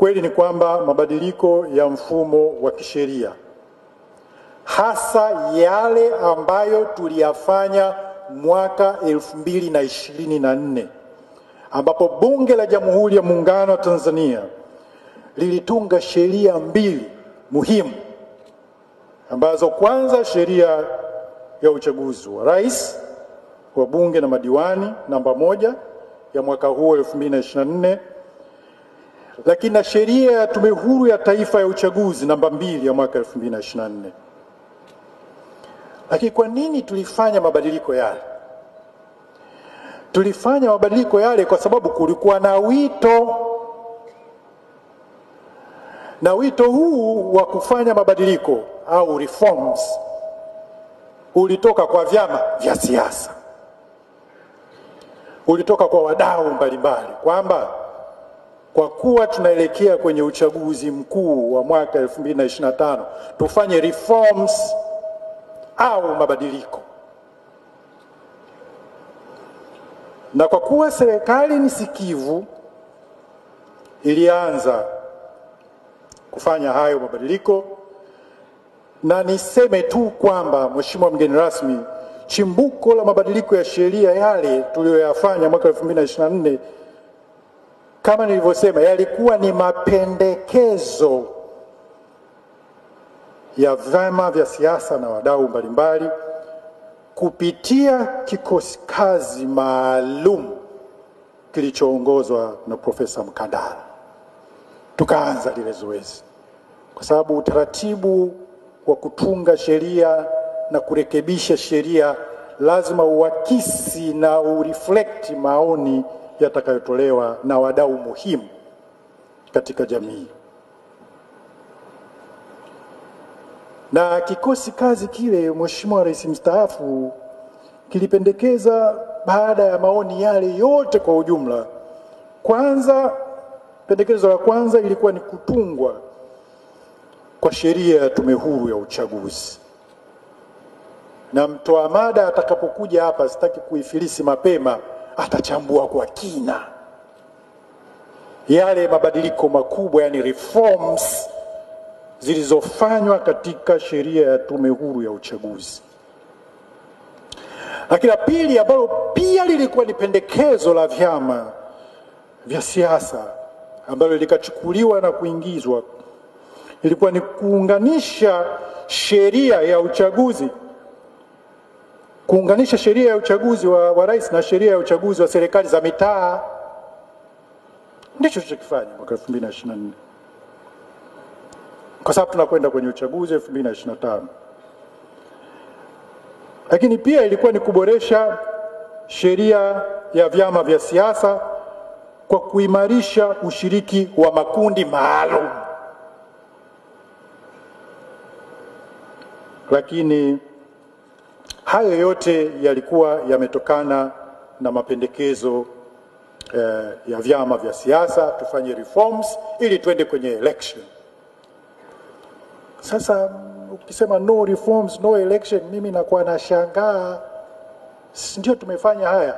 Ukweli ni kwamba mabadiliko ya mfumo wa kisheria, hasa yale ambayo tuliyafanya mwaka 2024, ambapo Bunge la Jamhuri ya Muungano wa Tanzania lilitunga sheria mbili muhimu, ambazo kwanza sheria ya uchaguzi wa rais, wa bunge na madiwani namba 1 ya mwaka huu 2024, lakini na sheria ya Tume Huru ya Taifa ya Uchaguzi namba 2 ya mwaka 2024. Lakini kwa nini tulifanya mabadiliko yale? Tulifanya mabadiliko yale kwa sababu kulikuwa na wito, na wito huu wa kufanya mabadiliko au reforms ulitoka kwa vyama vya siasa, ulitoka kwa wadau mbalimbali, kwamba kwa kuwa tunaelekea kwenye uchaguzi mkuu wa mwaka 2025 tufanye reforms au mabadiliko. Na kwa kuwa serikali ni sikivu, ilianza kufanya hayo mabadiliko. Na niseme tu kwamba, Mheshimiwa mgeni rasmi, chimbuko la mabadiliko ya sheria yale tuliyoyafanya mwaka 2024, kama nilivyosema, yalikuwa ni mapendekezo ya vyama vya siasa na wadau mbalimbali kupitia kikosi kazi maalum kilichoongozwa na Profesa Mkandara. Tukaanza lile zoezi, kwa sababu utaratibu wa kutunga sheria na kurekebisha sheria lazima uakisi na ureflect maoni yatakayotolewa na wadau muhimu katika jamii. Na kikosi kazi kile, Mheshimiwa Rais mstaafu, kilipendekeza, baada ya maoni yale yote kwa ujumla, kwanza, pendekezo la kwanza ilikuwa ni kutungwa kwa sheria ya Tume Huru ya Uchaguzi. Na mtoa mada atakapokuja hapa, sitaki kuifilisi mapema, atachambua kwa kina yale mabadiliko makubwa, yani reforms zilizofanywa katika sheria ya Tume Huru ya Uchaguzi. Lakini la pili, ambalo pia lilikuwa ni pendekezo la vyama vya siasa, ambalo likachukuliwa na kuingizwa, ilikuwa ni kuunganisha sheria ya uchaguzi, kuunganisha sheria ya uchaguzi wa rais na sheria ya uchaguzi wa serikali za mitaa. Ndicho tulichokifanya mwaka 2024, kwa sababu tunakwenda kwenye uchaguzi 2025. Lakini pia ilikuwa ni kuboresha sheria ya vyama vya siasa kwa kuimarisha ushiriki wa makundi maalum. Lakini hayo yote yalikuwa yametokana na mapendekezo ya vyama vya siasa, tufanye reforms ili tuende kwenye election. Sasa ukisema no reforms no election, mimi nakuwa nashangaa, ndio tumefanya haya.